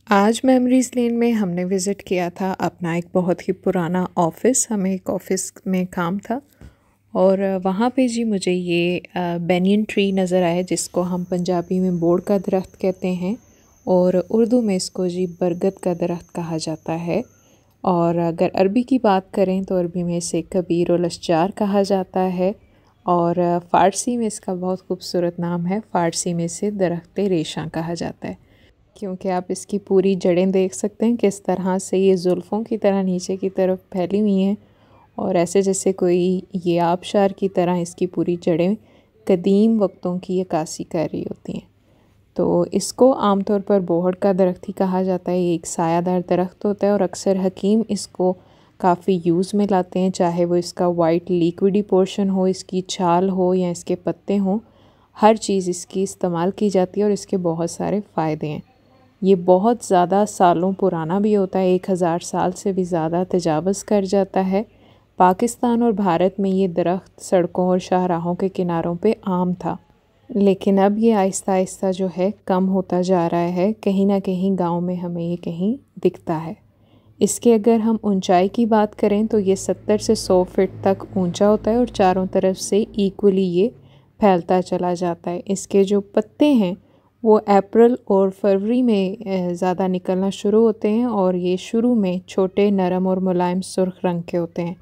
आज मेमोरीज़ लेन में हमने विज़िट किया था अपना एक बहुत ही पुराना ऑफ़िस। हमें एक ऑफ़िस में काम था और वहाँ पे जी मुझे ये बेनियन ट्री नज़र आया, जिसको हम पंजाबी में बोड़ का दरख्त कहते हैं और उर्दू में इसको जी बरगद का दरख्त कहा जाता है। और अगर अरबी की बात करें तो अरबी में इसे कबीर उल अशजार कहा जाता है और फ़ारसी में इसका बहुत खूबसूरत नाम है। फ़ारसी में इसे दरख्त रेशा कहा जाता है, क्योंकि आप इसकी पूरी जड़ें देख सकते हैं किस तरह से ये जुल्फ़ों की तरह नीचे की तरफ फैली हुई हैं और ऐसे जैसे कोई ये आबशार की तरह इसकी पूरी जड़ें कदीम वक्तों की अक्कासी कर रही होती हैं। तो इसको आमतौर पर बोहड़ का दरख्त ही कहा जाता है। ये एक सायादार दरख्त होता है और अक्सर हकीम इसको काफ़ी यूज़ में लाते हैं, चाहे वो इसका वाइट लिक्विडी पोर्शन हो, इसकी छाल हो या इसके पत्ते हों। हर चीज़ इसकी इस्तेमाल की जाती है और इसके बहुत सारे फ़ायदे हैं। ये बहुत ज़्यादा सालों पुराना भी होता है, 1000 साल से भी ज़्यादा तजावज़ कर जाता है। पाकिस्तान और भारत में ये दरख्त सड़कों और शाहराहों के किनारों पे आम था, लेकिन अब ये आहिस्ता आहिस्ता जो है कम होता जा रहा है। कहीं ना कहीं गांव में हमें ये कहीं दिखता है। इसके अगर हम ऊंचाई की बात करें तो ये 70 से 100 फीट तक ऊंचा होता है और चारों तरफ से इक्वली ये फैलता चला जाता है। इसके जो पत्ते हैं वो अप्रैल और फरवरी में ज़्यादा निकलना शुरू होते हैं और ये शुरू में छोटे, नरम और मुलायम सुर्ख रंग के होते हैं।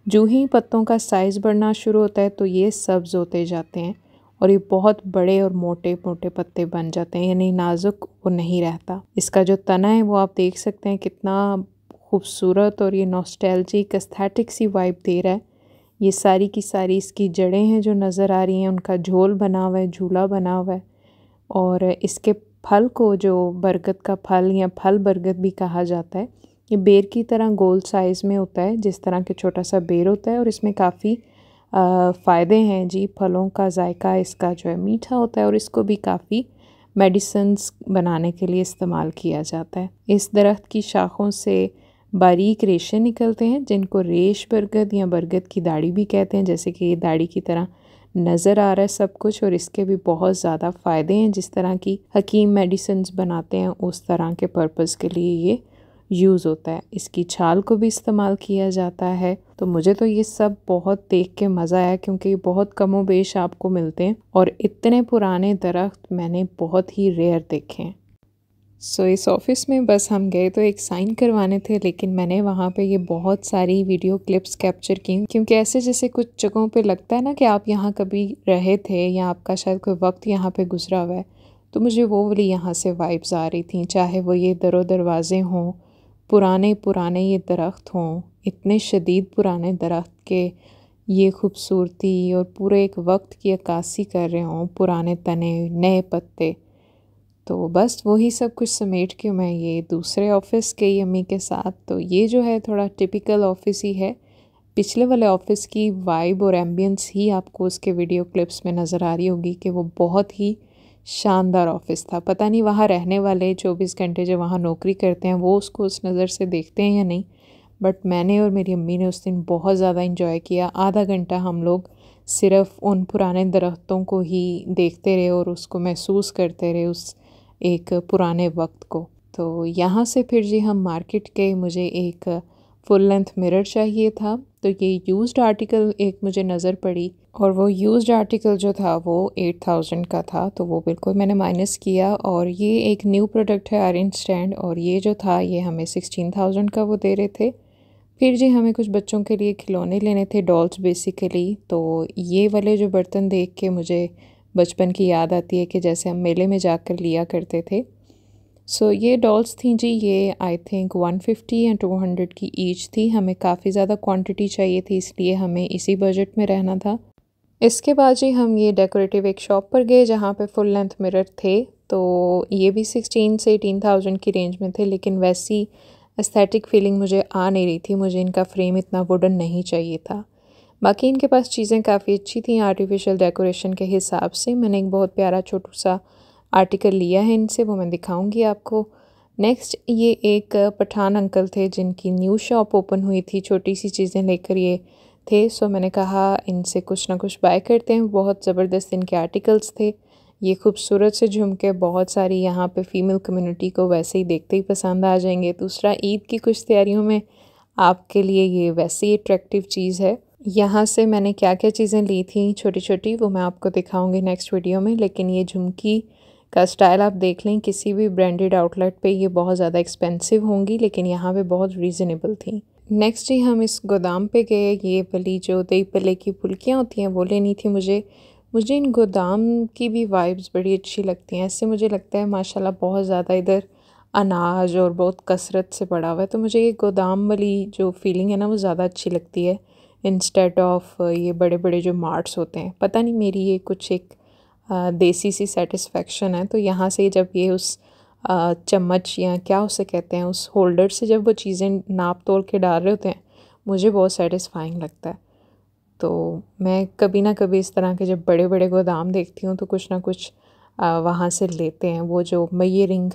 जो ही पत्तों का साइज़ बढ़ना शुरू होता है तो ये सब्ज़ होते जाते हैं और ये बहुत बड़े और मोटे मोटे पत्ते बन जाते हैं, यानी नाजुक वो नहीं रहता। इसका जो तना है वो आप देख सकते हैं कितना खूबसूरत और ये नॉस्टैल्जिक एस्थेटिक सी वाइब दे रहा है। ये सारी की सारी इसकी जड़ें हैं जो नज़र आ रही हैं, उनका झोल बना हुआ है, झूला बना हुआ है। और इसके फल को जो बरगद का फल या फल बरगद भी कहा जाता है, ये बेर की तरह गोल साइज़ में होता है, जिस तरह के छोटा सा बेर होता है और इसमें काफ़ी फ़ायदे हैं जी। फलों का जायका इसका जो है मीठा होता है और इसको भी काफ़ी मेडिसिन्स बनाने के लिए इस्तेमाल किया जाता है। इस दरख्त की शाखों से बारीक रेशे निकलते हैं जिनको रेश बरगद या बरगद की दाढ़ी भी कहते हैं, जैसे कि ये दाढ़ी की तरह नज़र आ रहा है सब कुछ। और इसके भी बहुत ज़्यादा फ़ायदे हैं, जिस तरह की हकीम मेडिसिन्स बनाते हैं उस तरह के पर्पज़ के लिए ये यूज़ होता है। इसकी छाल को भी इस्तेमाल किया जाता है। तो मुझे तो ये सब बहुत देख के मज़ा आया, क्योंकि ये बहुत कमो बेश आपको मिलते हैं और इतने पुराने दरख्त मैंने बहुत ही रेयर देखे हैं। इस ऑफ़िस में बस हम गए तो एक साइन करवाने थे, लेकिन मैंने वहाँ पे ये बहुत सारी वीडियो क्लिप्स कैप्चर की, क्योंकि ऐसे जैसे कुछ जगहों पे लगता है ना कि आप यहाँ कभी रहे थे या आपका शायद कोई वक्त यहाँ पे गुजरा हुआ है। तो मुझे वो वाली यहाँ से वाइब्स आ रही थी, चाहे वो ये दरो दरवाज़े हों, पुराने पुराने ये दरख्त हों, इतने शदीद पुराने दरख्त के ये खूबसूरती और पूरे एक वक्त की अक्कासी कर रहे हों, पुराने तने, नए पत्ते। तो बस वही सब कुछ समेट के मैं ये दूसरे ऑफ़िस गई अम्मी के साथ। तो ये जो है थोड़ा टिपिकल ऑफ़िस ही है। पिछले वाले ऑफ़िस की वाइब और एम्बियंस ही आपको उसके वीडियो क्लिप्स में नज़र आ रही होगी कि वो बहुत ही शानदार ऑफ़िस था। पता नहीं वहाँ रहने वाले 24 घंटे जो वहाँ नौकरी करते हैं वो उसको उस नज़र से देखते हैं या नहीं, बट मैंने और मेरी अम्मी ने उस दिन बहुत ज़्यादा इंजॉय किया। आधा घंटा हम लोग सिर्फ़ उन पुराने दरख्तों को ही देखते रहे और उसको महसूस करते रहे, उस एक पुराने वक्त को। तो यहाँ से फिर जी हम मार्केट गए। मुझे एक फुल लेंथ मिरर चाहिए था, तो ये यूज्ड आर्टिकल एक मुझे नज़र पड़ी और वो यूज्ड आर्टिकल जो था वो 8000 का था, तो वो बिल्कुल मैंने माइनस किया। और ये एक न्यू प्रोडक्ट है आयरन स्टैंड, और ये जो था ये हमें 16000 का वो दे रहे थे। फिर जी हमें कुछ बच्चों के लिए खिलौने लेने थे, डॉल्स बेसिकली। तो ये वाले जो बर्तन देख के मुझे बचपन की याद आती है कि जैसे हम मेले में जाकर लिया करते थे। ये डॉल्स थी जी, ये आई थिंक 150 या 200 की ईच थी। हमें काफ़ी ज़्यादा क्वांटिटी चाहिए थी, इसलिए हमें इसी बजट में रहना था। इसके बाद जी हम ये डेकोरेटिव एक शॉप पर गए जहाँ पे फुल लेंथ मिरर थे। तो ये भी 16 से 18,000 की रेंज में थे, लेकिन वैसी एस्थेटिक फीलिंग मुझे आ नहीं रही थी। मुझे इनका फ्रेम इतना वुडन नहीं चाहिए था। बाकी इनके पास चीज़ें काफ़ी अच्छी थी आर्टिफिशियल डेकोरेशन के हिसाब से। मैंने एक बहुत प्यारा छोटू सा आर्टिकल लिया है इनसे, वो मैं दिखाऊंगी आपको। नेक्स्ट ये एक पठान अंकल थे जिनकी न्यू शॉप ओपन हुई थी, छोटी सी चीज़ें लेकर ये थे। मैंने कहा इनसे कुछ ना कुछ बाय करते हैं। बहुत ज़बरदस्त इनके आर्टिकल्स थे। ये खूबसूरत से झुमके बहुत सारी यहाँ पे फ़ीमेल कम्युनिटी को वैसे ही देखते ही पसंद आ जाएंगे। दूसरा, ईद की कुछ तैयारियों में आपके लिए ये वैसे ही अट्रैक्टिव चीज़ है। यहाँ से मैंने क्या क्या चीज़ें ली थी छोटी छोटी, वो मैं आपको दिखाऊंगी नेक्स्ट वीडियो में। लेकिन ये झुमकी का स्टाइल आप देख लें, किसी भी ब्रांडेड आउटलेट पे ये बहुत ज़्यादा एक्सपेंसिव होंगी, लेकिन यहाँ पे बहुत रीज़नेबल थी। नेक्स्ट ही हम इस गोदाम पे गए। ये वाली जो दही पल्ले की फुल्कियाँ होती हैं वो लेनी थी मुझे इन गोदाम की भी वाइब्स बड़ी अच्छी लगती हैं। इससे मुझे लगता है माशाल्लाह बहुत ज़्यादा इधर अनाज और बहुत कसरत से पड़ा हुआ है, तो मुझे ये गोदाम वाली जो फीलिंग है ना वो ज़्यादा अच्छी लगती है इंस्टेड ऑफ ये बड़े बड़े जो मार्ट्स होते हैं। पता नहीं, मेरी ये कुछ एक देसी सी सेटिस्फेक्शन है। तो यहाँ से जब ये उस चम्मच या क्या उसे कहते हैं, उस होल्डर से जब वो चीज़ें नाप तोल के डाल रहे होते हैं, मुझे बहुत सेटिस्फाइंग लगता है। तो मैं कभी ना कभी इस तरह के जब बड़े बड़े गोदाम देखती हूँ तो कुछ ना कुछ वहाँ से लेते हैं। वो जो मेयरिंग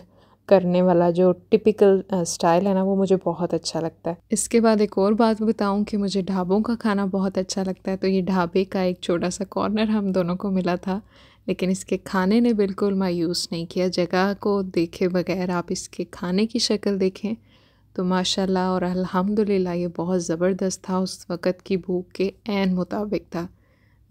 करने वाला जो टिपिकल स्टाइल है ना, वो मुझे बहुत अच्छा लगता है। इसके बाद एक और बात बताऊं कि मुझे ढाबों का खाना बहुत अच्छा लगता है। तो ये ढाबे का एक छोटा सा कॉर्नर हम दोनों को मिला था, लेकिन इसके खाने ने बिल्कुल मायूस नहीं किया। जगह को देखे बगैर आप इसके खाने की शक्ल देखें तो माशाल्लाह और अल्हम्दुलिल्लाह ये बहुत ज़बरदस्त था। उस वक़्त की भूख के ऐन मुताबिक था।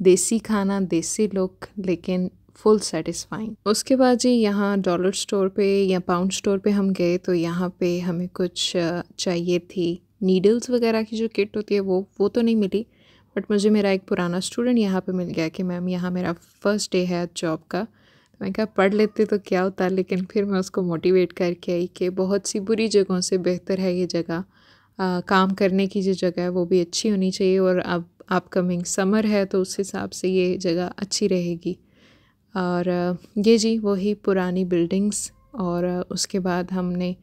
देसी खाना, देसी लुक, लेकिन फुल सेटिस्फाइंग। उसके बाद जी यहाँ डॉलर स्टोर पे या पाउंड स्टोर पे हम गए, तो यहाँ पे हमें कुछ चाहिए थी नीडल्स वगैरह की जो किट होती है वो तो नहीं मिली। बट मुझे मेरा एक पुराना स्टूडेंट यहाँ पे मिल गया कि मैम यहाँ मेरा फ़र्स्ट डे है जॉब का। तो मैं कहा पढ़ लेते तो क्या होता, लेकिन फिर मैं उसको मोटिवेट करके आई कि बहुत सी बुरी जगहों से बेहतर है ये जगह। काम करने की जो जगह है वो भी अच्छी होनी चाहिए, और अब अपकमिंग समर है तो उस हिसाब से ये जगह अच्छी रहेगी। और ये जी वही पुरानी बिल्डिंग्स। और उसके बाद हमने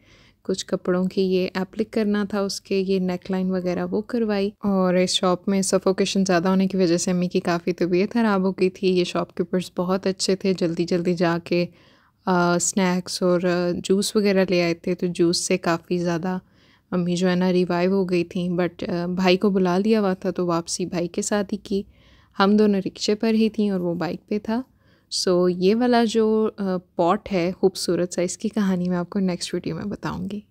कुछ कपड़ों की ये एप्लिक करना था, उसके ये नेक लाइन वगैरह वो करवाई। और इस शॉप में सफोकेशन ज़्यादा होने की वजह से अम्मी की काफ़ी तबीयत ख़राब हो गई थी। ये शॉपकीपर्स बहुत अच्छे थे, जल्दी जल्दी जाके स्नैक्स और जूस वगैरह ले आए थे। तो जूस से काफ़ी ज़्यादा अम्मी जो है ना रिवाइव हो गई थी। बट भाई को बुला लिया हुआ था तो वापसी भाई के साथ ही की। हम दोनों रिक्शे पर ही थी और वो बाइक पे था। सो ये वाला जो पॉट है खूबसूरत सा, इसकी कहानी मैं आपको नेक्स्ट वीडियो में बताऊंगी।